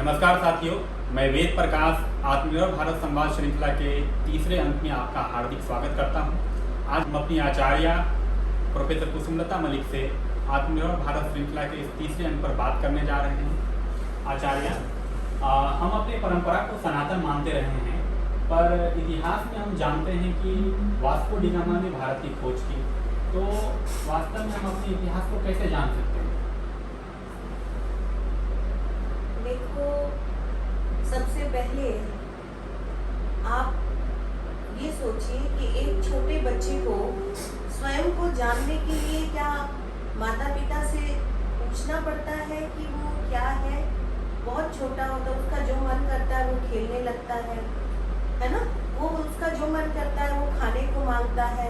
नमस्कार साथियों, मैं वेद प्रकाश आत्मनिर्भर भारत संवाद श्रृंखला के तीसरे अंक में आपका हार्दिक स्वागत करता हूं। आज हम अपनी आचार्य प्रोफेसर कुसुमलता मलिक से आत्मनिर्भर भारत श्रृंखला के इस तीसरे अंक पर बात करने जा रहे हैं। आचार्य, हम अपनी परंपरा को सनातन मानते रहे हैं, पर इतिहास में हम जानते हैं कि वास्को डी गामा ने भारत की खोज की, तो वास्तव में हम अपने इतिहास को कैसे जान सकते हैं? देखो, सबसे पहले आप ये सोचिए कि एक छोटे बच्चे को स्वयं को जानने के लिए क्या माता पिता से पूछना पड़ता है कि वो क्या है। बहुत छोटा होता है, उसका जो मन करता है वो खेलने लगता है ना। वो उसका जो मन करता है वो खाने को मांगता है।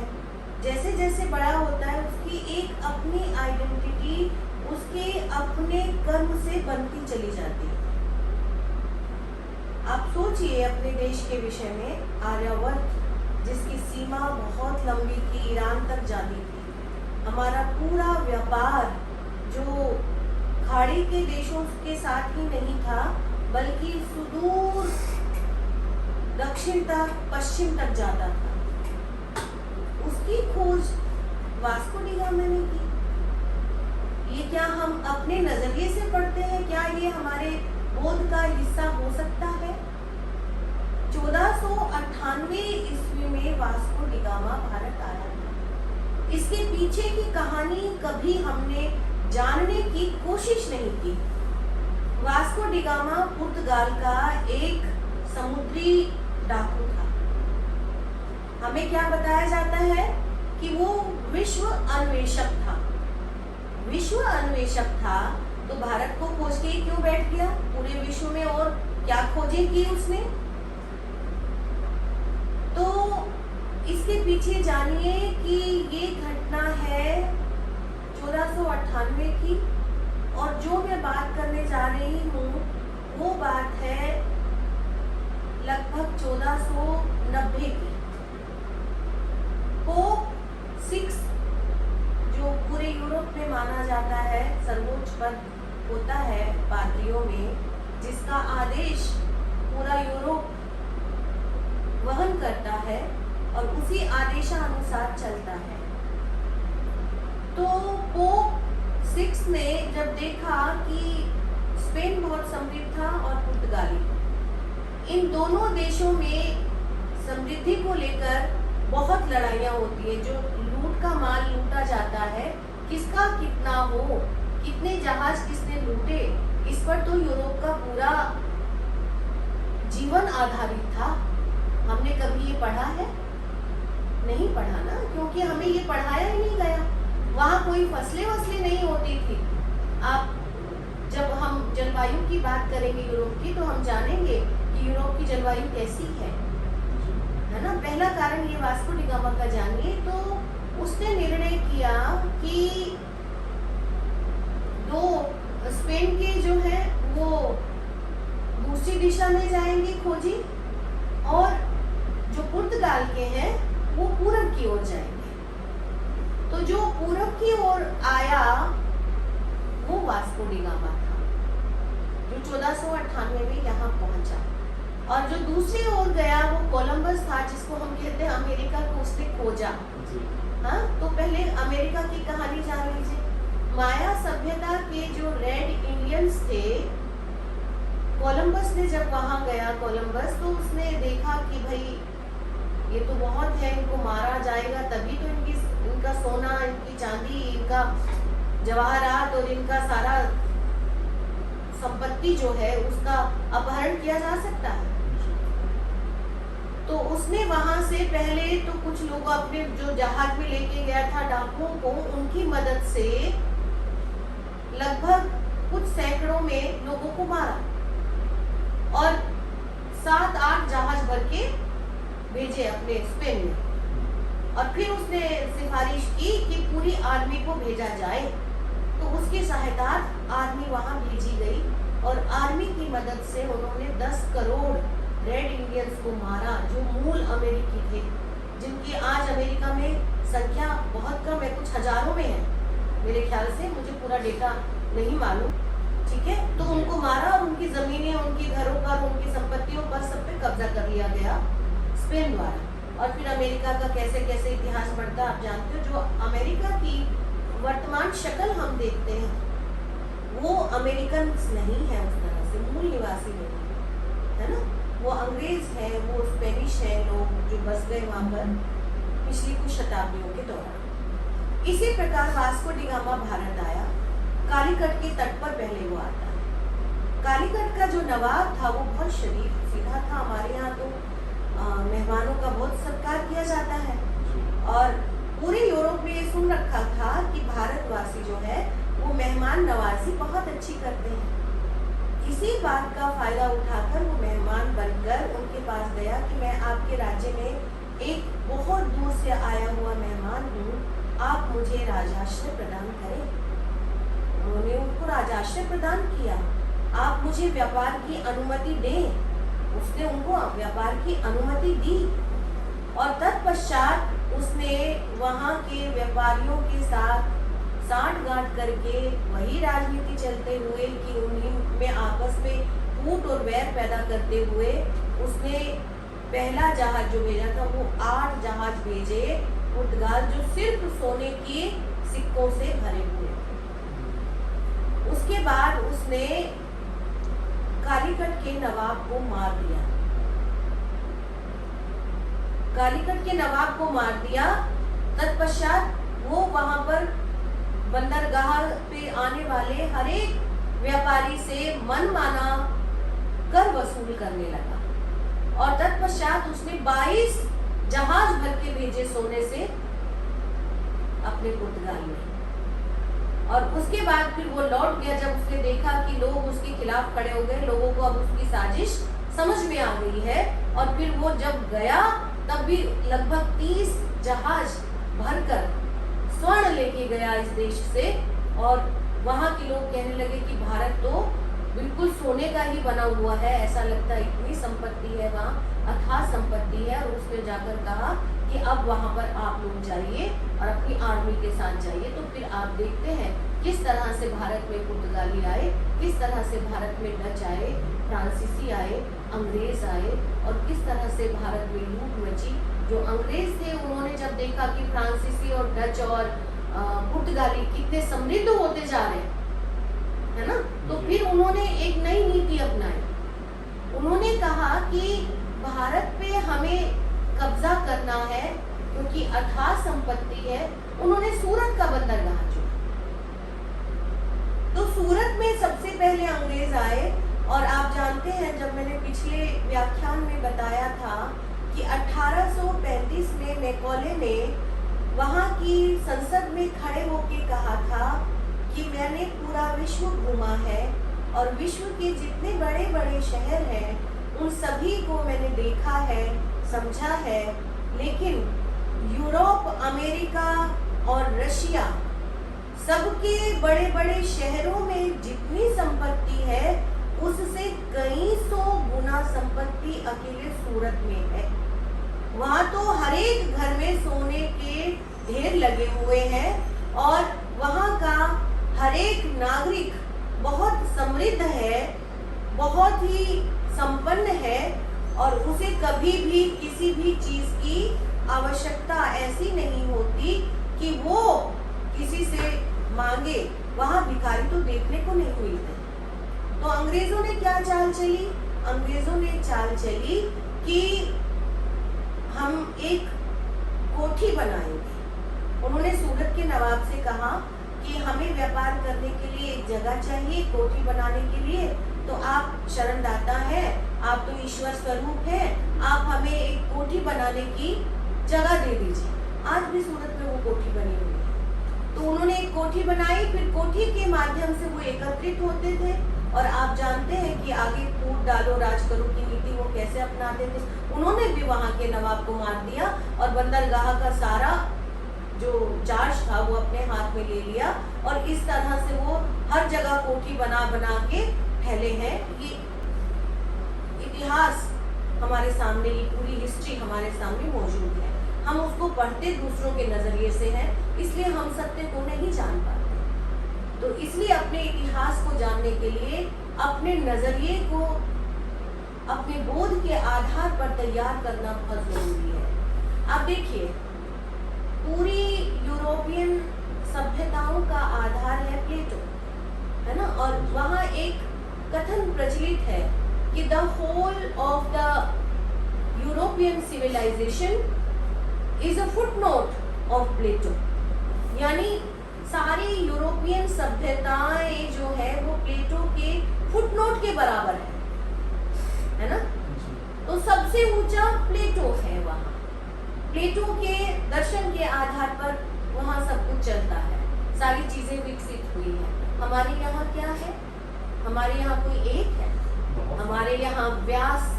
जैसे जैसे बड़ा होता है उसकी एक अपनी आइडेंटिटी उसके अपने कर्म से बनती चली जाती है। आप सोचिए अपने देश के विषय में, आर्यावर्त जिसकी सीमा बहुत लंबी थी, ईरान तक जाती थी। हमारा पूरा व्यापार जो खाड़ी के देशों के साथ ही नहीं था, बल्कि सुदूर दक्षिण तक, पश्चिम तक जाता था। उसकी खोज वास्को डी गामा ने की। ये क्या हम अपने नजरिए से पढ़ते हैं? क्या ये हमारे बोध का हिस्सा हो सकता है? 1498 ईस्वी में वास्को डी गामा भारत आया था। इसके पीछे की कहानी कभी हमने जानने की कोशिश नहीं की। वास्को डी गामा पुर्तगाल का एक समुद्री डाकू था। हमें क्या बताया जाता है कि वो विश्व अन्वेषक था। विश्व अन्वेषक था तो भारत को खोज के क्यों बैठ गया? पूरे विश्व में और क्या खोजें की उसने? तो इसके पीछे जानिए कि ये घटना है 1498 की, और जो मैं बात करने जा रही हूँ वो बात है लगभग 1490 की। पोप 6 जो पूरे यूरोप में माना जाता है, सर्वोच्च पद होता है पादरियों में, जिसका आदेश पूरा यूरोप वहन करता है और उसी आदेशानुसार चलता है। तो पोप 6 ने जब देखा कि स्पेन बहुत समृद्ध था और पुर्तगाली, इन दोनों देशों में समृद्धि को लेकर बहुत लड़ाइयाँ होती है। जो लूट का माल लूटा जाता है, किसका कितना हो, कितने जहाज किसने लूटे, इस पर तो यूरोप का पूरा जीवन आधारित था। हमने कभी ये पढ़ा है? नहीं पढ़ा ना, क्योंकि हमें ये पढ़ाया ही नहीं गया। वहाँ कोई फसलें नहीं होती थी। आप जब हम जलवायु की बात करेंगे यूरोप की, तो हम जानेंगे कि यूरोप की जलवायु कैसी है ना। पहला कारण ये वास्को डी गामा का जानिए। तो उसने निर्णय किया कि दो स्पेन के जो है वो दूसरी दिशा में जाएंगे खोजी, और जो पुर्तगाल के हैं वो पूरब की ओर जाएंगे। तो जो पूरब की ओर आया वो वास्को डी गामा था, जो 1498 में यहाँ पहुंचा। और जो दूसरी ओर गया वो कोलंबस था, जिसको हम कहते हैं अमेरिका को उसने खोजा। हाँ, तो पहले अमेरिका की कहानी जान लीजिए। माया सभ्यता के जो रेड इंडियंस थे, कोलंबस ने जब वहां गया कोलंबस, तो उसने देखा कि भाई ये तो बहुत है, इनको मारा जाएगा तभी तो इनका सोना, इनकी चांदी, इनका जवाहरात और इनका सारा संपत्ति जो है उसका अपहरण किया जा सकता है। तो उसने वहां से पहले तो कुछ लोग अपने जो जहाज में लेके गया था डाकुओं को, उनकी मदद से लगभग कुछ सैकड़ों में लोगों को मारा और 7-8 जहाज भर के भेजे अपने स्पेन में। और फिर उसने सिफारिश की कि पूरी आर्मी को भेजा जाए। तो उसकी सहायता आर्मी वहां भेजी गई, और आर्मी की मदद से उन्होंने 10 करोड़ रेड इंडियंस को मारा, जो मूल अमेरिकी थे, जिनकी आज अमेरिका में संख्या बहुत कम है, कुछ हजारों में है मेरे ख्याल से, मुझे पूरा डेटा नहीं मालूम। ठीक है, तो उनको मारा और उनकी जमीनें दिया गया स्पेन द्वारा। और फिर अमेरिका का कैसे कैसे इतिहास बढ़ता आप जानते हो। जो अमेरिका की वर्तमान शक्ल हम देखते हैं वो अमेरिकन नहीं है, उस तरह से मूल निवासी नहीं है ना, वो अंग्रेज है, वो स्पेनिश है, लोग जो बस गए वहां पर पिछली कुछ शताब्दियों के दौरान। इसी प्रकार वास्को डी गामा भारत आया, कालीकट के तट पर पहले वो आता है। कालीकट का जो नवाब था वो बहुत शरीफ सीधा था। हमारे यहाँ तो मेहमानों का बहुत सत्कार किया जाता है और पूरे यूरोप में ये सुन रखा था कि भारतवासी जो है वो मेहमान नवाजी बहुत अच्छी करते हैं। इसी बात का फायदा उठाकर वो मेहमान बनकर उनके पास गया कि मैं आपके राज्य में एक बहुत दूर से आया हुआ मेहमान हूँ, आप मुझे राजाश्रय प्रदान करें। उन्होंने उनको राजाश्रय प्रदान किया, आप मुझे व्यापार की अनुमति दें। उसने उनको व्यापार की अनुमति दी और तत्पश्चात उसने वहाँ के व्यापारियों के साथ साठ-गांठ करके वही राजनीति चलते हुए कि उन्हीं में आपस में फूट और वैर पैदा करते हुए उसने पहला जहाज जो भेजा था वो 8 जहाज भेजे पुर्तगाल, जो सिर्फ सोने के सिक्कों से भरे हुए। उसके बाद उसने कालीकट के नवाब को मार दिया। कालीकट के नवाब को मार दिया। तत्पश्चात वो वहां पर बंदरगाह पे आने वाले हर एक व्यापारी से मनमाना कर वसूल करने लगा और तत्पश्चात उसने 22 जहाज भर के भेजे सोने से अपने पुर्तगाल में। और उसके बाद फिर वो लौट गया जब उसने देखा कि लोग उसके खिलाफ खड़े हो गए, लोगों को अब उसकी साजिश समझ में आ गई है। और फिर वो जब गया तब भी लगभग 30 जहाज भरकर स्वर्ण लेके गया इस देश से। और वहाँ के लोग कहने लगे कि भारत तो बिल्कुल सोने का ही बना हुआ है, ऐसा लगता है, इतनी संपत्ति है वहाँ, अथाह संपत्ति है। और उसने जाकर कहा कि अब वहाँ पर आप लोग जाइए और अपनी आर्मी के साथ जाइए। तो फिर आप देखते हैं किस तरह से भारत में पुर्तगाली आए, किस तरह से भारत में डच आए, फ्रांसीसी आए, अंग्रेज आए और किस तरह से भारत में लूट मची। जो अंग्रेज थे उन्होंने जब देखा कि फ्रांसीसी और डच और पुर्तगाली कितने समृद्ध होते जा रहे हैं, है ना, तो फिर उन्होंने एक नई नीति अपनाई। उन्होंने कहा कि भारत पे हमें कब्जा करना है क्योंकि अथाह संपत्ति है। उन्होंने सूरत का बंदरगाह चुना। तो सूरत में सबसे पहले अंग्रेज आए और आप जानते हैं जब मैंने पिछले व्याख्यान में बताया था कि 1835 में मैकॉले ने वहाँ की संसद में खड़े होकर कहा था कि मैंने पूरा विश्व घूमा है और विश्व के जितने बड़े बड़े शहर हैं उन सभी को मैंने देखा है, समझा है, लेकिन यूरोप, अमेरिका और रशिया सबके बड़े बड़े शहरों में जितनी संपत्ति है उससे कई सौ गुना संपत्ति अकेले सूरत में है। वहाँ तो हर एक घर में सोने के ढेर लगे हुए हैं और वहाँ का हर एक नागरिक बहुत समृद्ध है, बहुत ही संपन्न है और उसे कभी भी किसी भी चीज की आवश्यकता ऐसी नहीं होती कि वो किसी से मांगे। वहाँ भिखारी तो देखने को नहीं मिलते। तो अंग्रेजों ने क्या चाल चली? अंग्रेजों ने चाल चली कि हम एक कोठी बनाएंगे। उन्होंने सूरत के नवाब से कहा कि हमें व्यापार करने के लिए एक जगह चाहिए, कोठी बनाने के लिए। तो आप शरणदाता हैं, आप तो ईश्वर स्वरूप हैं, आप हमें एक कोठी बनाने की जगह दे दीजिए। आज भी सूरत में वो कोठी बनी हुई है। तो उन्होंने एक कोठी बनाई, फिर कोठी के माध्यम से वो एकत्रित होते थे और आप जानते हैं कि आगे फूट डालो राज करो की नीति वो कैसे अपनाते थे। उन्होंने भी वहाँ के नवाब को मार दिया और बंदरगाह का सारा जो चार्ज था वो अपने हाथ में ले लिया और इस तरह से वो हर जगह कोठी बना बना के फैले हैं। ये इतिहास हमारे सामने, ये पूरी हिस्ट्री हमारे सामने मौजूद है। हम उसको पढ़ते दूसरों के नजरिए से हैं, इसलिए हम सत्य को नहीं जान पाते। तो इसलिए अपने इतिहास को जानने के लिए अपने नजरिए को अपने बोध के आधार पर तैयार करना बहुत जरूरी है। आप देखिए, पूरी यूरोपियन सभ्यताओं का आधार है प्लेटो, है ना। और वहाँ एक कथन प्रचलित है कि the whole of the European civilisation is a footnote of Plato, यानी सारी यूरोपियन सभ्यताएं जो है वो प्लेटो के फुटनोट के बराबर है ना। तो सबसे ऊंचा प्लेटो है वहाँ, प्लेटो के दर्शन के आधार पर वहाँ सब कुछ चलता है, सारी चीजें विकसित हुई है। हमारे यहाँ क्या है? हमारे यहाँ कोई एक है? हमारे यहाँ व्यास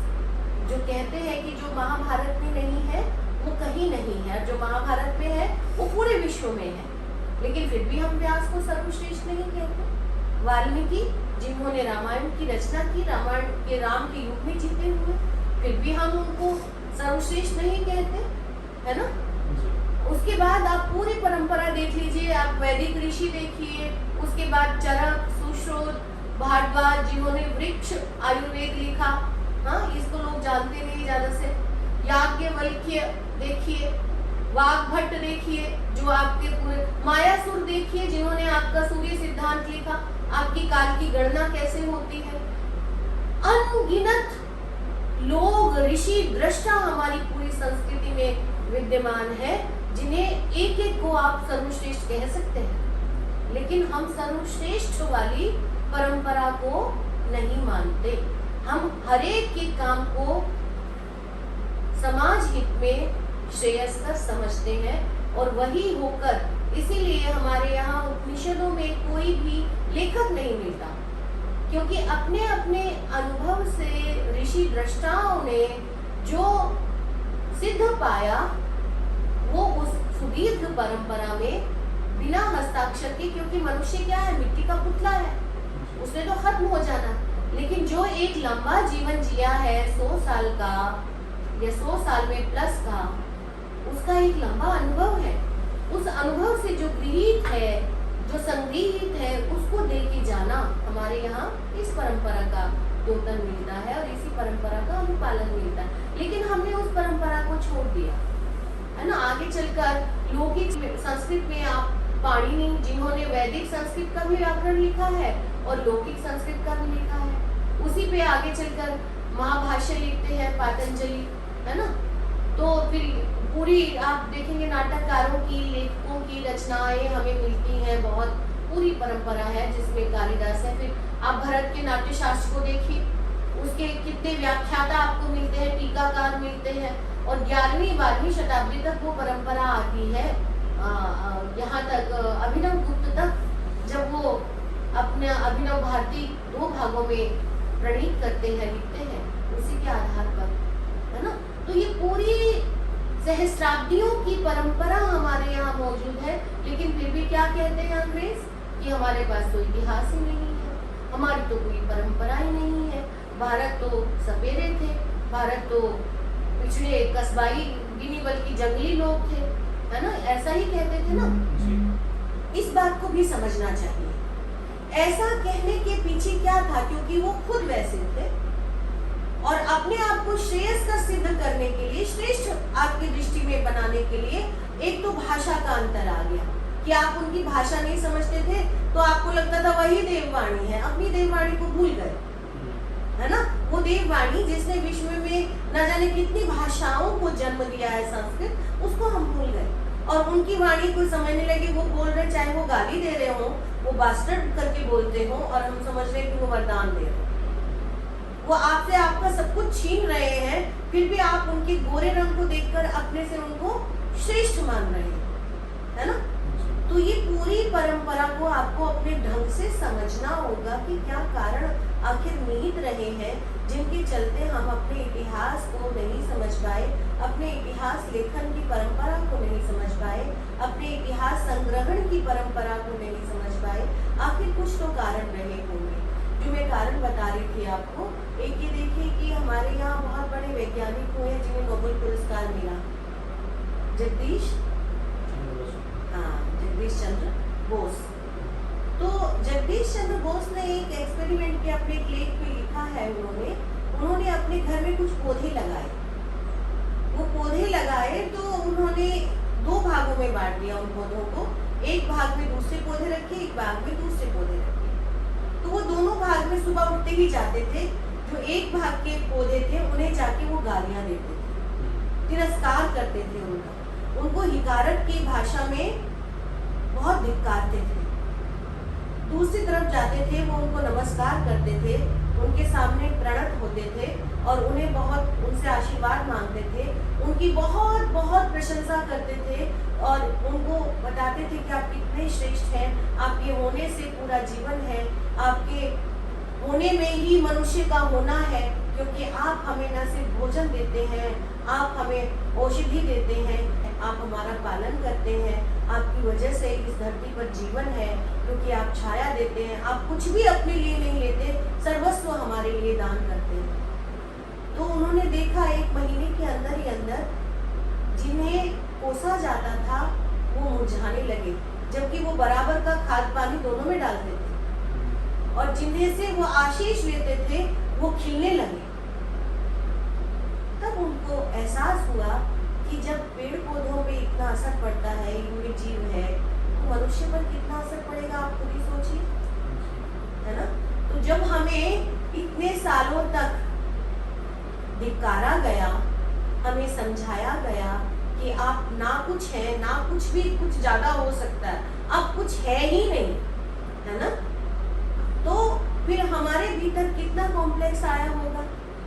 जो कहते हैं कि जो महाभारत में नहीं है वो कहीं नहीं है, जो महाभारत में है वो पूरे विश्व में है, लेकिन फिर भी हम व्यास को सर्वश्रेष्ठ नहीं कहते। वाल्मीकि जिन्होंने रामायण की रचना की, रामायण के राम के युग में जीते हुए, फिर भी हम उनको सर्वश्रेष्ठ नहीं कहते, है ना। उसके बाद आप पूरी परंपरा देख लीजिए, आप वैदिक ऋषि देखिए, उसके बाद चरक, सुश्रुत, भारद्वाज जिन्होंने वृक्ष आयुर्वेद लिखा, हाँ इसको लोग जानते नहीं ज्यादा से। याज्ञवल्क्य देखिए, वाग्भट्ट देखिए जो आपके पूरे, मायासुर देखिए जिन्होंने आपका सूर्य सिद्धांत लिखा, आपकी काल की गणना कैसे होती है। अनगिनत लोग, ऋषि, दृष्टा हमारी पूरी संस्कृति में विद्यमान है, जिन्हें एक एक को आप सर्वश्रेष्ठ कह सकते हैं, लेकिन हम सर्वश्रेष्ठ वाली परंपरा को नहीं मानते। हम हरेक के काम को समाज हित में श्रेयस्कर समझते हैं और वही होकर, इसीलिए हमारे यहाँ उपनिषदों में कोई भी लेखक नहीं मिलता, क्योंकि अपने अपने अनुभव से ऋषि दृष्टाओं ने जो सिद्ध पाया वो उस सुदीर्घ परंपरा में बिना हस्ताक्षर के, क्योंकि मनुष्य क्या है, मिट्टी का पुतला है, उसने तो खत्म हो जाना, लेकिन जो एक लंबा जीवन जिया है 100 साल का या 100 साल में प्लस का, उसका एक लंबा अनुभव है। उस अनुभव से जो गृहीत है, जो संग्रहित है, उसको दे के जाना हमारे यहाँ इस परंपरा का द्योतन मिलता है और इसी परंपरा का अनुपालन मिलता है। लेकिन हमने उस परंपरा को छोड़ दिया, है ना। आगे चलकर लौकिक संस्कृत में आप पाणिनि जिन्होंने वैदिक संस्कृत का भी व्याकरण लिखा है और लौकिक संस्कृत का भी लिखा है, उसी पे आगे चलकर महाभाष्य लिखते हैं पतंजलि, है ना। तो फिर पूरी आप देखेंगे नाटककारों की, लेखकों की रचनाएं हमें मिलती हैं, बहुत पूरी परंपरा है जिसमें कालिदास है। फिर आप भरत के नाट्य शास्त्र को देखिए, उसके कितने व्याख्याता आपको मिलते हैं, टीकाकार मिलते हैं, और 11वीं 12वीं शताब्दी तक वो परंपरा आती है, यहाँ तक अभिनव गुप्त तक, जब वो अपने अभिनव भारती 2 भागों में प्रणीत करते हैं, लिखते हैं उसी के आधार पर, है ना। तो ये पूरी सहस्राब्दियों की परंपरा हमारे यहाँ मौजूद है, लेकिन फिर भी क्या कहते हैं अंग्रेज कि हमारे पास तो इतिहास ही नहीं है, हमारी तो कोई परंपरा ही नहीं है। भारत तो सपेरे थे, भारत तो पिछड़े कस्बाई भी नहीं बल्कि जंगली लोग थे, है ना, ऐसा ही कहते थे ना। इस बात को भी समझना चाहिए। ऐसा कहने के पीछे क्या था, क्योंकि वो खुद वैसे थे और अपने आप को श्रेयस्कर सिद्ध करने के लिए, श्रेष्ठ आपकी दृष्टि में बनाने के लिए, एक तो भाषा का अंतर आ गया कि आप उनकी भाषा नहीं समझते थे, तो आपको लगता था वही देववाणी है, अपनी देववाणी को भूल गए, है ना। वो देववाणी जिसने विश्व में न जाने कितनी भाषाओं को जन्म दिया है, संस्कृत, उसको हम भूल गए और उनकी वाणी को समझने लगे। वो बोल रहे, चाहे वो गाली दे रहे हो, वो बास्टर्ड करके बोलते हो, और हम समझ रहे कि वो वरदान दे रहे हो, वो आपसे आपका सब कुछ छीन रहे हैं, फिर भी आप उनके गोरे रंग को देखकर अपने से उनको श्रेष्ठ मान रहे हैं, है ना। तो ये पूरी परंपरा को आपको अपने ढंग से समझना होगा कि क्या कारण आखिर निहित रहे हैं, जिनके चलते हम अपने इतिहास को नहीं समझ पाए, अपने इतिहास लेखन की परंपरा को नहीं समझ पाए, अपने इतिहास संग्रहण की परंपरा को नहीं समझ पाए। आखिर कुछ तो कारण रहे होंगे, जो मैं कारण बता रही थी आपको। एक ये देखिए कि हमारे यहाँ बहुत बड़े वैज्ञानिक हुए जिन्हें नोबेल पुरस्कार मिला, जगदीश चंद्र बोस। तो जगदीश चंद्र बोस ने एक एक्सपेरिमेंट किया, अपने एक लेख पे लिखा है उन्होंने अपने पौधे लगाए। वो पौधे लगाए तो उन्होंने 2 भागों में बांट दिया उन पौधों को। एक भाग में दूसरे पौधे रखे, एक भाग में दूसरे पौधे रखे। तो वो दोनों भाग में सुबह उठते ही जाते थे। जो एक भाग के पौधे थे उन्हें जाके वो गालियां देते थे, तिरस्कार करते थे उनको हिकारत की भाषा में बहुत धिक्कारते थे। दूसरी तरफ जाते थे, वो उनको नमस्कार करते थे, उनके सामने प्रणत होते थे और उन्हें बहुत उनसे आशीर्वाद मांगते थे, उनकी बहुत बहुत प्रशंसा करते थे और उनको बताते थे कि आप कितने श्रेष्ठ हैं, आपके होने से पूरा जीवन है, आपके होने में ही मनुष्य का होना है, क्योंकि आप हमें न सिर्फ भोजन देते हैं, आप हमें औषधि देते हैं, आप हमारा पालन करते हैं, आपकी वजह से इस धरती पर जीवन है, क्योंकि आप छाया देते हैं, आप कुछ भी अपने लिए नहीं लेते, सर्वस्व हमारे लिए दान करते हैं। तो उन्होंने देखा 1 महीने के अंदर ही अंदर जिन्हें कोसा जाता था वो मुरझाने लगे, जबकि वो बराबर का खाद पानी दोनों में डालते थे, और जिन्हें से वो आशीष लेते थे वो खिलने लगे। तब उनको एहसास हुआ कि जब पेड़ पौधों पे इतना असर पड़ता है, इनमें जीव है, तो मनुष्य पर कितना असर पड़ेगा आप खुद ही सोचिए, है ना। तो जब हमें इतने सालों तक धिक्कारा गया, हमें समझाया गया कि आप ना कुछ है, ना कुछ भी कुछ ज्यादा हो सकता है, आप कुछ है ही नहीं, है ना, तो फिर हमारे भीतर कितना कॉम्प्लेक्स आया होगा।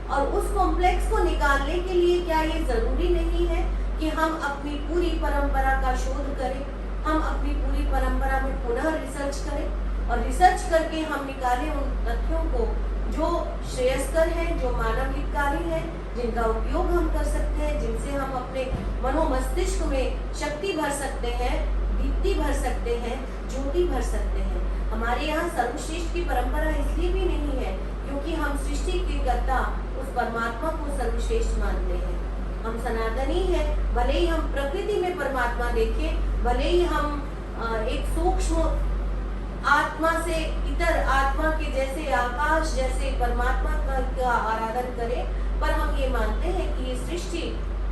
और उस कॉम्प्लेक्स को निकालने के लिए क्या ये जरूरी नहीं है कि हम अपनी पूरी परंपरा का शोध करें, हम अपनी पूरी परंपरा में पुनः रिसर्च करें और रिसर्च करके हम निकालें उन तथ्यों को जो श्रेयस्कर हैं, जो मानव हितकारी हैं, जिनका उपयोग हम कर सकते हैं, जिनसे हम अपने मनोमस्तिष्क में शक्ति भर सकते हैं, दीप्ति भर सकते हैं, ज्योति भर सकते हैं। हमारे यहाँ सर्वश्रेष्ठ की परंपरा इसलिए भी नहीं है क्योंकि हम सृष्टि के कर्ता उस परमात्मा को सर्वश्रेष्ठ मानते हैं। हम सनातनी है, भले ही हम प्रकृति में परमात्मा देखें, भले ही हम एक सूक्ष्म आत्मा से इतर आत्मा के जैसे, आकाश जैसे परमात्मा का आराधन करें, पर हम ये मानते हैं कि ये सृष्टि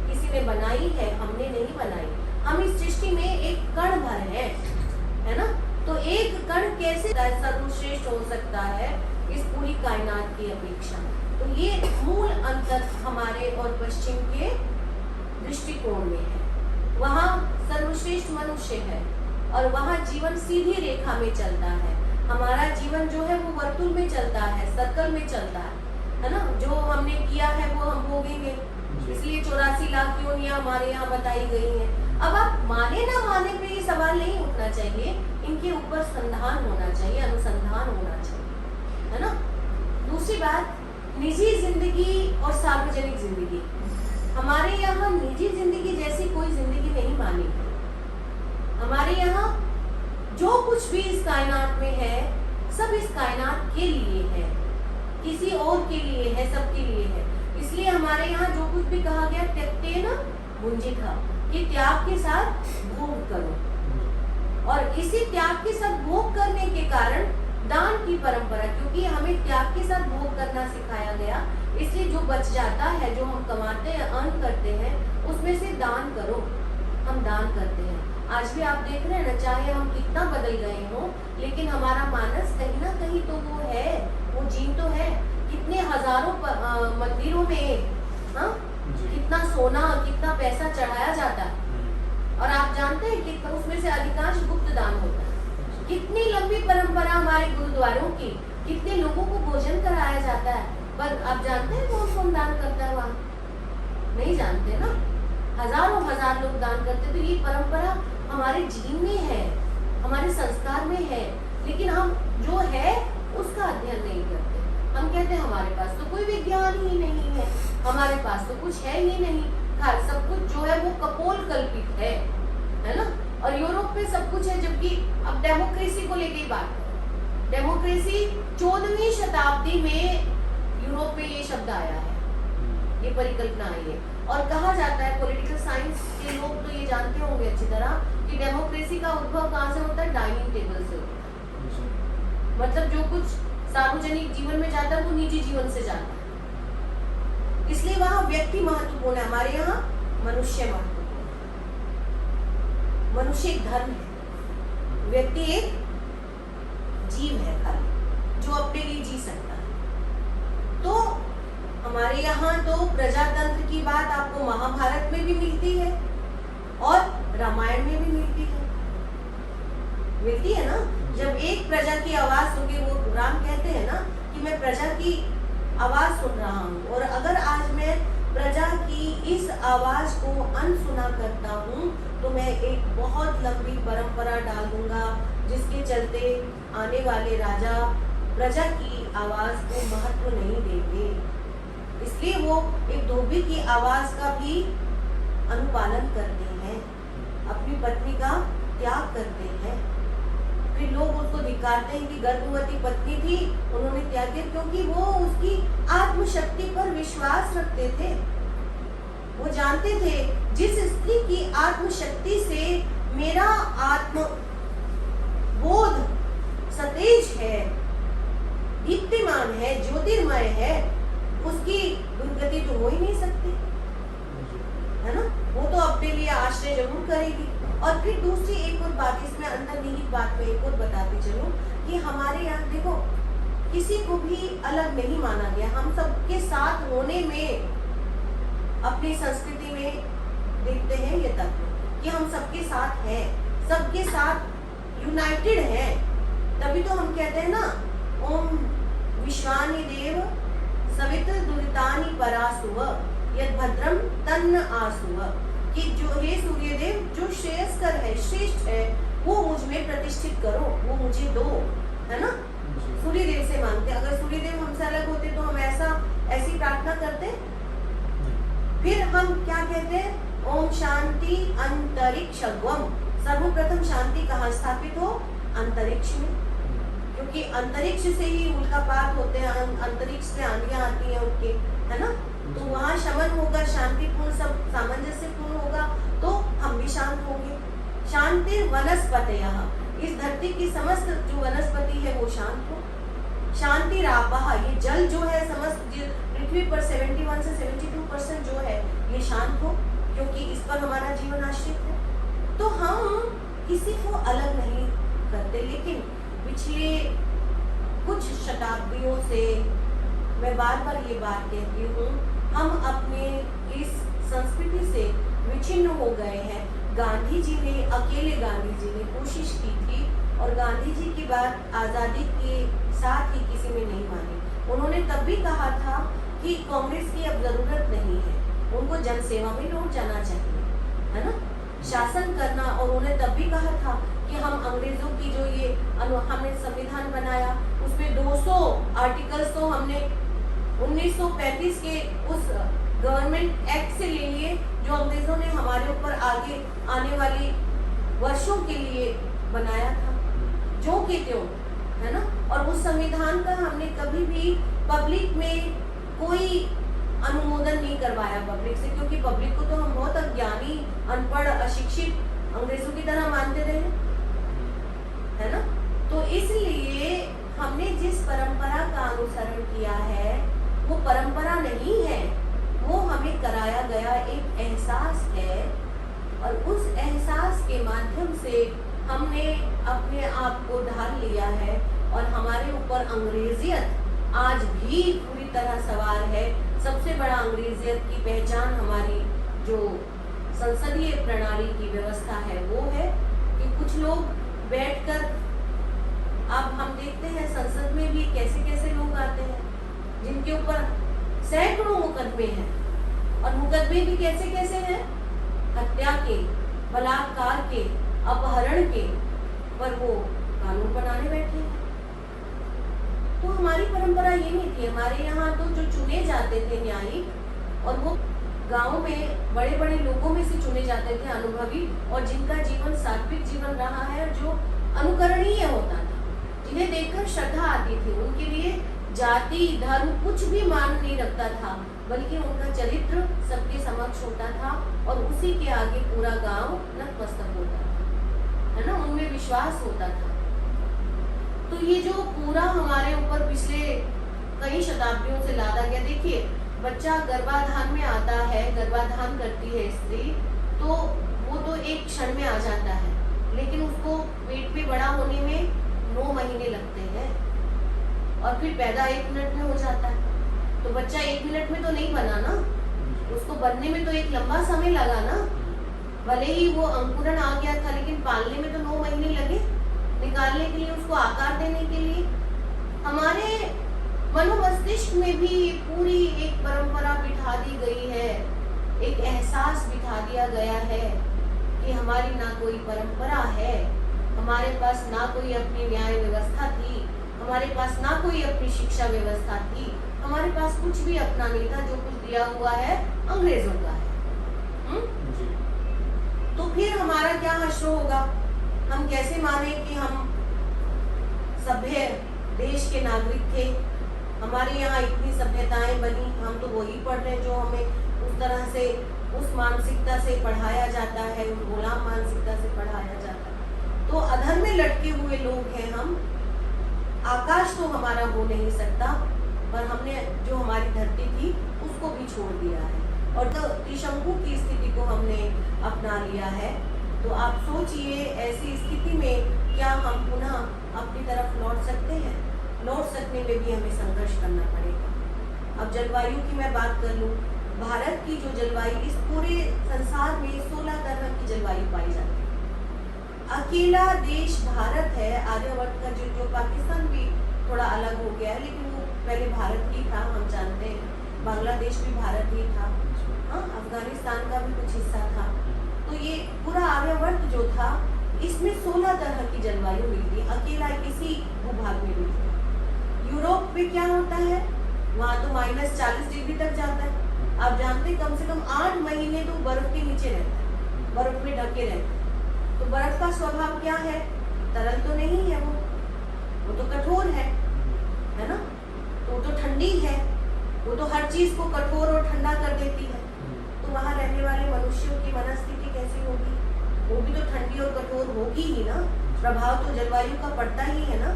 किसी ने बनाई है, हमने नहीं बनाई। हम इस सृष्टि में एक कण भर है ना। तो एक कण कैसे सर्वश्रेष्ठ हो सकता है इस पूरी कायनात की अपेक्षा। तो ये मूल अंतर हमारे और पश्चिम के दृष्टिकोण में है। वहाँ सर्वश्रेष्ठ मनुष्य है और वहाँ जीवन सीधी रेखा में चलता है। हमारा जीवन जो है वो वर्तुल में चलता है, सर्कल में चलता है ना। जो हमने किया है वो हम भोगेंगे, इसलिए 84 लाख योनियां हमारे यहाँ बताई गई हैं। अब आप माने ना माने पे ये सवाल नहीं उठना चाहिए, इनके ऊपर संधान होना चाहिए, अनुसंधान होना चाहिए, है ना। दूसरी बात, निजी जिंदगी और सार्वजनिक जिंदगी। हमारे यहाँ निजी जिंदगी जैसी कोई जिंदगी नहीं मानी है। हमारे यहाँ जो कुछ भी इस कायनात में है सब इस कायनात के लिए है, किसी और के लिए है, सबके लिए है। इसलिए हमारे यहाँ जो कुछ भी कहा गया त्यक्तेन भुंजिथा, कि त्याग के साथ भोग करो। और इसी त्याग के साथ भोग करने के कारण दान की परंपरा, क्योंकि हमें त्याग के साथ भोग करना सिखाया गया, इसलिए जो बच जाता है, जो हम कमाते हैं, अर्न करते हैं, उसमें से दान करो। हम दान करते हैं। आज भी आप देख रहे हैं ना, चाहे हम कितना बदल गए हों, लेकिन हमारा मानस कहीं ना कहीं तो वो है, वो जीन तो है। कितने हजारों मंदिरों में कितना सोना, कितना पैसा चढ़ाया जाता है, और आप जानते हैं कि उसमें से अधिकांश गुप्त दान होता है। कितनी लंबी परंपरा हमारे गुरुद्वारों की, कितने लोगों को भोजन कराया जाता है, पर आप जानते हैं कौन कौन दान करता है वहाँ? नहीं जानते ना। हजारों हजार लोग दान करते। तो ये परंपरा हमारे जीन में है, हमारे संस्कार में है, लेकिन हम जो है उसका अध्ययन नहीं करते। हम कहते हैं हमारे पास तो कोई विज्ञान ही नहीं है, हमारे पास तो कुछ है ही नहीं, सब कुछ जो है वो कपोल कल्पित है ना। और यूरोप में सब कुछ है, जबकि अब डेमोक्रेसी को लेके बात करें, डेमोक्रेसी 14वीं शताब्दी में यूरोप में ये शब्द आया है, ये परिकल्पना आई है। और कहा जाता है, पॉलिटिकल साइंस के लोग तो ये जानते होंगे अच्छी तरह कि डेमोक्रेसी का उद्भव कहाँ से होता है? डाइनिंग टेबल से होता है। मतलब जो कुछ सार्वजनिक जीवन में जाता है वो निजी जीवन से जाता है, इसलिए वहाँ व्यक्ति महत्वपूर्ण है, हमारे यहाँ मनुष्य महत्वपूर्ण है। मनुष्य एक धर्म है, व्यक्ति एक जीव है खाली, जो अपने लिए जी सकता है। तो हमारे यहाँ तो प्रजातंत्र की बात आपको महाभारत में भी मिलती है और रामायण में भी मिलती है ना। जब एक प्रजा की आवाज होगी, वो राम कहते हैं ना कि मैं प्रजा की आवाज सुन रहा हूँ, और अगर आज मैं प्रजा की इस आवाज को अनसुना करता हूँ तो मैं एक बहुत लंबी परंपरा डाल दूंगा, जिसके चलते आने वाले राजा प्रजा की आवाज को महत्व नहीं देंगे। इसलिए वो एक धोबी की आवाज का भी अनुपालन करते हैं, अपनी पत्नी का त्याग करते हैं। फिर लोग उसको धिक्कारते हैं कि गर्भवती पत्नी थी, उन्होंने त्याग किया, क्योंकि वो उसकी आत्मशक्ति पर विश्वास रखते थे। वो जानते थे जिस स्त्री की आत्मशक्ति से मेरा आत्म बोध सतेज है, दीप्तिमान है, ज्योतिर्मय है, उसकी दुर्गति तो हो ही नहीं सकती, है ना। वो तो अपने लिए आश्रय जरूर करेगी। और फिर दूसरी एक और बात, इसमें अंतर्निहित बात में एक और बताती चलूं कि हमारे यहाँ देखो किसी को भी अलग नहीं माना गया। हम सबके साथ होने में अपनी संस्कृति में देखते हैं ये तत्व कि हम सबके साथ हैं, सबके साथ यूनाइटेड हैं। तभी तो हम कहते हैं ना, ओम विश्वानि देव सवित्र दुरितानि परासुव यद भद्रम तन्न आसुव, कि जो हे सूर्यदेव, जो श्रेयस्कर है, श्रेष्ठ है, वो मुझ में प्रतिष्ठित करो, वो मुझे दो, है ना। सूर्यदेव से मांगते। अगर सूर्यदेव हमसे अलग होते तो हम ऐसी प्रार्थना करते। फिर हम क्या कहते हैं, ओम शांति अंतरिक्षगम। सर्वप्रथम शांति कहाँ स्थापित हो, अंतरिक्ष में, क्योंकि अंतरिक्ष से ही उल्कापात होते हैं, अंतरिक्ष से आंधियां आती हैं उनके, है ना। तो वहाँ शमन होगा, शांतिपूर्ण, सब सामंजस्यपूर्ण होगा, तो हम भी शांत होंगे। शांति वनस्पतयः, इस धरती की समस्त जो वनस्पति है वो शांत हो। शांति रापः, ये जल जो है समस्त पृथ्वी पर 71 से 72% जो है ये शांत हो, क्योंकि इस पर हमारा जीवन आश्रित है। तो हम किसी को अलग नहीं करते, लेकिन पिछले कुछ शताब्दियों से मैं बार बार ये बात कहती हूँ, हम अपने इस संस्कृति से विच्छिन्न हो गए हैं। गांधी जी ने, अकेले गांधी जी ने कोशिश की थी, और गांधी जी की बात आज़ादी के साथ ही किसी ने नहीं मानी। उन्होंने तब भी कहा था कि कांग्रेस की अब जरूरत नहीं है, उनको जनसेवा में लौट जाना चाहिए, है ना, शासन करना। और उन्होंने तब भी कहा था कि हम अंग्रेजों की जो ये हमने संविधान बनाया, उसमें 200 आर्टिकल्स तो हमने 1935 के उस गवर्नमेंट एक्ट से ले लिए, जो अंग्रेजों ने हमारे ऊपर आगे आने वाली वर्षों के लिए बनाया था, जो के त्यों, है ना। और उस संविधान का हमने कभी भी पब्लिक में कोई अनुमोदन नहीं करवाया पब्लिक से, क्योंकि पब्लिक को तो हम बहुत अज्ञानी, अनपढ़, अशिक्षित अंग्रेजों की तरह मानते रहे, है ना। तो इसलिए हमने जिस परंपरा का अनुसरण किया है वो परंपरा नहीं है, वो हमें कराया गया एक एहसास है, और उस एहसास के माध्यम से हमने अपने आप को ढाल लिया है, और हमारे ऊपर अंग्रेजियत आज भी पूरी तरह सवार है। सबसे बड़ा अंग्रेजियत की पहचान हमारी जो संसदीय प्रणाली की व्यवस्था है वो है कि कुछ लोग बैठकर, अब हम देखते हैं संसद में भी कैसे कैसे लोग आते हैं जिनके ऊपर सैकड़ों मुकदमे हैं, और मुकदमे भी कैसे कैसे हैं, हत्या के, बलात्कार के, अपहरण के, पर वो कानून बनाने बैठे हैं। तो हमारी परंपरा ये नहीं थी। हमारे यहाँ तो जो चुने जाते थे न्यायिक, और वो गाँव में बड़े बड़े लोगों में से चुने जाते थे, अनुभवी, और जिनका जीवन सात्विक जीवन रहा है, जो अनुकरणीय होता था, जिन्हें देखकर श्रद्धा आती थी। उनके लिए जाति, धर्म कुछ भी मान नहीं रखता था, बल्कि उनका चरित्र सबके समक्ष होता था, और उसी के आगे पूरा गांव नतमस्तक होता था, है ना। उनमें विश्वास होता था। तो ये जो पूरा हमारे ऊपर पिछले कई शताब्दियों से लादा गया, देखिए बच्चा गर्भाधान में आता है, गर्भाधान करती है स्त्री, तो वो तो एक क्षण में आ जाता है, लेकिन उसको पेट पे बड़ा होने में 9 महीने लगते हैं और फिर पैदा 1 मिनट में हो जाता है। तो बच्चा 1 मिनट में तो नहीं बना ना, उसको बनने में तो एक लंबा समय लगा ना। भले ही वो अंकुरण आ गया था, लेकिन पालने में तो 9 महीने लगे, निकालने के लिए, उसको आकार देने के लिए। हमारे मनोमस्तिष्क में भी पूरी एक परंपरा बिठा दी गई है, एक एहसास बिठा दिया गया है कि हमारी ना कोई परंपरा है, हमारे पास ना कोई अपनी न्याय व्यवस्था थी, हमारे पास ना कोई अपनी शिक्षा व्यवस्था थी, हमारे पास कुछ भी अपना नहीं था, जो कुछ दिया हुआ है अंग्रेजों का है। तो फिर हमारा क्या हश्र होगा? हम कैसे माने कि हम सभ्य देश के नागरिक थे, हमारे यहाँ इतनी सभ्यताएं बनी, हम तो वही पढ़ रहे हैं जो हमें उस तरह से, उस मानसिकता से पढ़ाया जाता है, उस गुलाम मानसिकता से पढ़ाया जाता है। तो अधर में लटके हुए लोग हैं हम। आकाश तो हमारा हो नहीं सकता, पर हमने जो हमारी धरती थी उसको भी छोड़ दिया है और तो त्रिशंकु की स्थिति को हमने अपना लिया है। तो आप सोचिए, ऐसी स्थिति में क्या हम पुनः अपनी तरफ लौट सकते हैं? लौट सकने में भी हमें संघर्ष करना पड़ेगा। अब जलवायु की मैं बात कर लूँ, भारत की जो जलवायु, इस पूरे संसार में 16 तरह की जलवायु पाई जाती है। अकेला देश भारत है आर्यवर्त का, जो पाकिस्तान भी थोड़ा अलग हो गया है, लेकिन वो पहले भारत ही था, हम जानते हैं। बांग्लादेश भी भारत ही था, अफगानिस्तान का भी कुछ हिस्सा था। तो ये पूरा आर्यवर्त जो था, इसमें 16 तरह की जलवायु मिलती है, अकेला किसी भूभाग में मिलती है। यूरोप में क्या होता है? वहाँ तो -40 डिग्री तक जाता है। आप जानते हैं, कम से कम 8 महीने तो बर्फ के नीचे रहता है, बर्फ में ढके रहते हैं। तो बर्फ का स्वभाव क्या है? तरल तो नहीं है, वो तो कठोर है ना? तो वो तो ठंडी है, वो तो हर चीज को कठोर और ठंडा कर देती है। तो वहाँ रहने वाले मनुष्यों की मनस्थिति कैसी होगी? वो भी तो ठंडी और कठोर होगी ही ना। प्रभाव तो जलवायु का पड़ता ही है ना,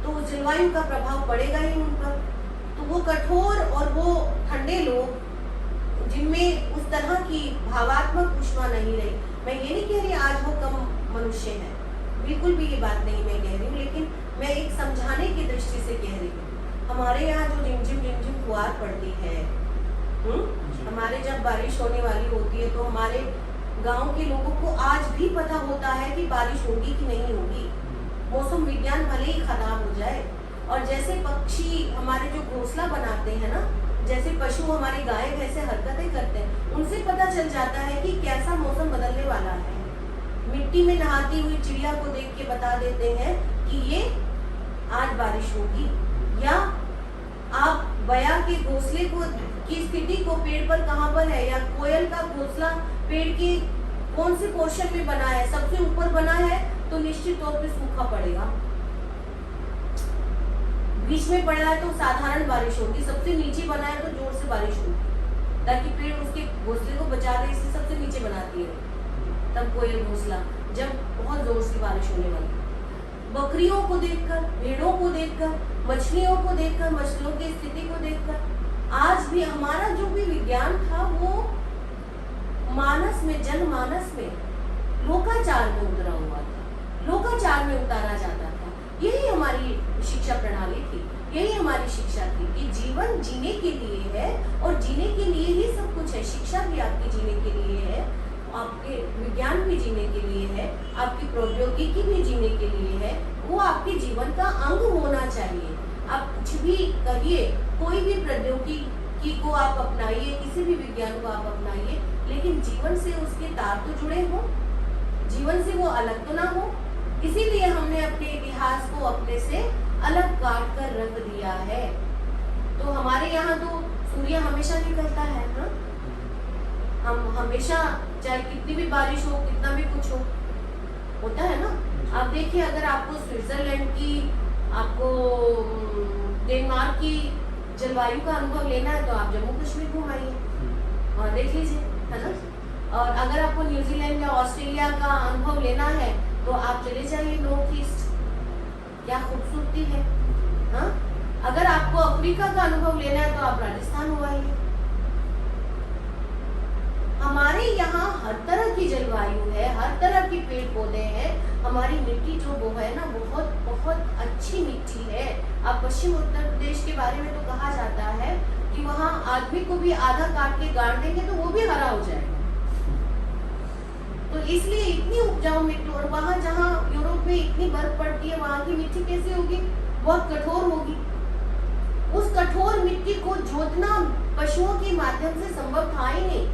तो जलवायु का प्रभाव पड़ेगा ही उन पर। तो वो कठोर और वो ठंडे लोग, जिनमें उस तरह की भावात्मक ऊष्मा नहीं रही। मैं ये नहीं कह रही आज वो कम मनुष्य है, बिल्कुल भी ये बात नहीं मैं कह रही हूँ, लेकिन मैं एक समझाने की दृष्टि से कह रही हूँ। हमारे यहाँ जो रिमझिम फुहार पड़ती है, हमारे जब बारिश होने वाली होती है, तो हमारे गांव के लोगों को आज भी पता होता है कि बारिश होगी कि नहीं होगी। मौसम विज्ञान भले ही खराब हो जाए, और जैसे पक्षी हमारे जो घोंसला बनाते हैं ना, जैसे पशु हमारे गाय भैंसे हरकतें करते हैं, उनसे पता चल जाता है कि कैसा मौसम बदलने वाला है। मिट्टी में नहाती हुई चिड़िया को देख के बता देते हैं कि ये आज बारिश होगी। या आप बया के घोंसले को की स्थिति को, पेड़ पर कहाँ पर है, या कोयल का घोंसला पेड़ के कौन से पोर्शन में बना है, सबसे ऊपर बना है तो निश्चित तौर पे सूखा पड़ेगा, बीच में पड़ा है तो साधारण बारिश होगी, सबसे नीचे बना है तो जोर से बारिश होगी, ताकि पेड़ उसके घोंसले को बचा दे, इससे सबसे नीचे बनाती है। तब कोयल घोंसला, जब बहुत जोर से बारिश होने वाली। बकरियों को देखकर, भेड़ों को देखकर, मछलियों को देखकर, मछलियों की स्थिति को देखकर, आज भी हमारा जो भी विज्ञान था वो मानस में, जनमानस में, लोकाचार में उतरा हुआ था, लोकाचार में उतारा जाता था। यही हमारी शिक्षा प्रणाली थी, यही हमारी शिक्षा थी कि जीवन जीने के लिए है, और जीने के लिए ही सब कुछ है। शिक्षा भी आपकी जीने के लिए है, आपके विज्ञान भी जीने के लिए है, आपकी प्रौद्योगिकी भी जीने के लिए है, वो आपके जीवन का अंग होना चाहिए। आप कुछ भी करिए, कोई भी प्रौद्योगिकी को आप अपनाइए, किसी भी विज्ञान को आप अपनाइए, लेकिन जीवन से उसके तार तो जुड़े हो, जीवन से वो अलग तो ना हो। इसीलिए हमने अपने इतिहास को अपने से अलग काट कर रख दिया है। तो हमारे यहाँ तो सूर्य हमेशा निकलता है ना, हम हमेशा, चाहे कितनी भी बारिश हो, कितना भी कुछ हो, होता है ना। आप देखिए, अगर आपको स्विट्जरलैंड की, आपको डेनमार्क की जलवायु का अनुभव लेना है तो आप जम्मू कश्मीर घुमाइए और देख लीजिए, है ना। और अगर आपको न्यूजीलैंड या ऑस्ट्रेलिया का अनुभव लेना है तो आप चले जाइए नॉर्थ ईस्ट, क्या खूबसूरती है, हाँ। अगर आपको अफ्रीका का अनुभव लेना है तो आप राजस्थान हो आइए। हमारे यहाँ हर तरह की जलवायु है, हर तरह के पेड़ पौधे हैं। हमारी मिट्टी जो वो है ना, बहुत बहुत अच्छी मिट्टी है। अब पश्चिम उत्तर प्रदेश के बारे में तो कहा जाता है कि वहाँ आदमी को भी आधा काट के गाड़ देंगे तो वो भी हरा हो जाएगा। तो इसलिए इतनी उपजाऊ मिट्टी, और वहाँ जहाँ यूरोप में इतनी बर्फ पड़ती है वहाँ की मिट्टी कैसे होगी? बहुत कठोर होगी। उस कठोर मिट्टी को जोतना पशुओं के माध्यम से संभव था ही नहीं,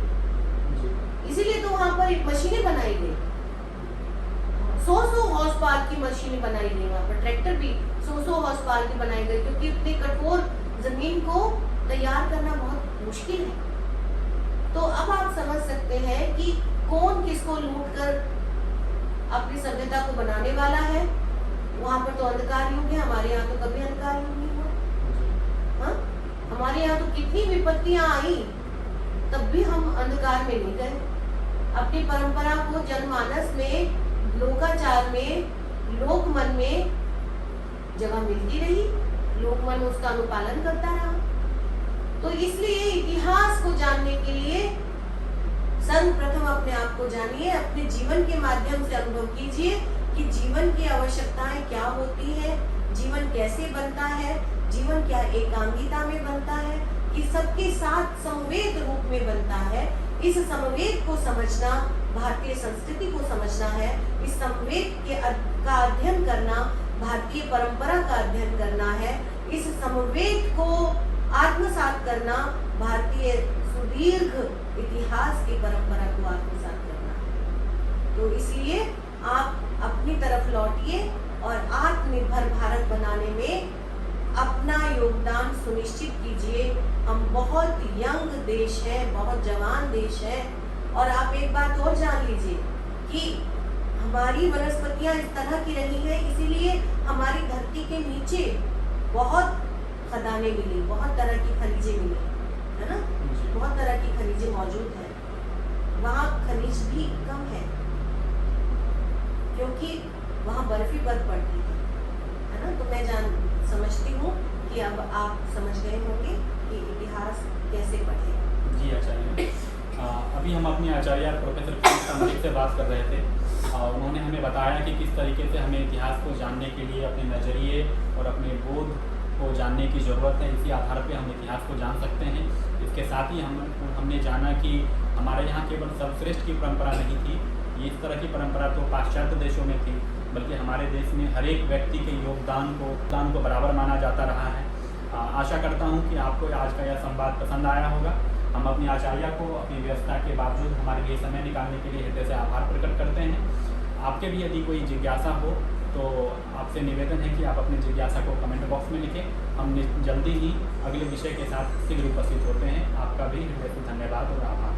इसीलिए तो वहां पर एक मशीनें बनाई गई, 100 हॉर्स पावर की मशीनें बनाई गई। वहां पर ट्रैक्टर भी 100 हॉर्स पावर की बनाई गई, क्योंकि इतनी कठोर जमीन को तैयार करना बहुत मुश्किल है। तो अब आप समझ सकते हैं कि कौन किसको लूट कर अपनी सभ्यता को बनाने वाला है। वहां पर तो अंधकार युग है, हमारे यहाँ तो कभी अंधकार युग नहीं हुआ। हाँ, हमारे यहाँ तो कितनी विपत्तियां आई, तब भी हम अंधकार में नहीं गए। अपनी परंपरा को जनमानस में, लोकाचार में, लोकमन में जगह मिलती रही, लोकमन उसका अनुपालन करता रहा। तो इसलिए इतिहास को जानने के लिए सर्वप्रथम अपने आप को जानिए, अपने जीवन के माध्यम से अनुभव कीजिए कि जीवन की आवश्यकताएं क्या होती है, जीवन कैसे बनता है, जीवन क्या एकांगिता में बनता है, कि सबके साथ समवेत रूप में बनता है। इस समवेत को समझना, भारतीय संस्कृति को समझना है। इस समवेत का अध्ययन करना, भारतीय परंपरा का अध्ययन करना है। इस समवेत को आत्मसात करना, भारतीय सुदीर्घ इतिहास की परंपरा को आत्मसात करना है। तो इसलिए आप अपनी तरफ लौटिए और आत्मनिर्भर भारत बनाने में अपना योगदान सुनिश्चित कीजिए। हम बहुत यंग देश है, बहुत जवान देश है। और आप एक बात और जान लीजिए कि हमारी वनस्पतियां इस तरह की रही है, इसीलिए हमारी धरती के नीचे बहुत खदानें मिली, बहुत तरह की खनिजें मिली, है ना? बहुत तरह की खनिजें मौजूद है। वहाँ खनिज भी कम है, क्योंकि वहाँ बर्फ ही बर्फ पड़ती है ना? तो मैं समझती हूँ कि अब आप समझ गए होंगे कि इतिहास कैसे पढ़े। जी आचार्य, अभी हम अपने आचार्य प्रोफेसर कुसुमलता मलिक से बात कर रहे थे। उन्होंने हमें बताया कि किस तरीके से हमें इतिहास को जानने के लिए अपने नज़रिए और अपने बोध को जानने की ज़रूरत है। इसी आधार पे हम इतिहास को जान सकते हैं। इसके साथ ही हमने जाना कि हमारे यहाँ केवल सर्वश्रेष्ठ की परंपरा नहीं थी, इस तरह की परंपरा तो पाश्चात्य देशों में थी, बल्कि हमारे देश में हर एक व्यक्ति के योगदान को बराबर माना जाता रहा है। आशा करता हूँ कि आपको आज का यह संवाद पसंद आया होगा। हम अपने आचार्य को अपनी व्यवस्था के बावजूद हमारे लिए समय निकालने के लिए हृदय से आभार प्रकट करते हैं। आपके भी यदि कोई जिज्ञासा हो तो आपसे निवेदन है कि आप अपनी जिज्ञासा को कमेंट बॉक्स में लिखें। हम जल्दी ही अगले विषय के साथ शीघ्र उपस्थित होते हैं। आपका भी हृदय से धन्यवाद और आभार।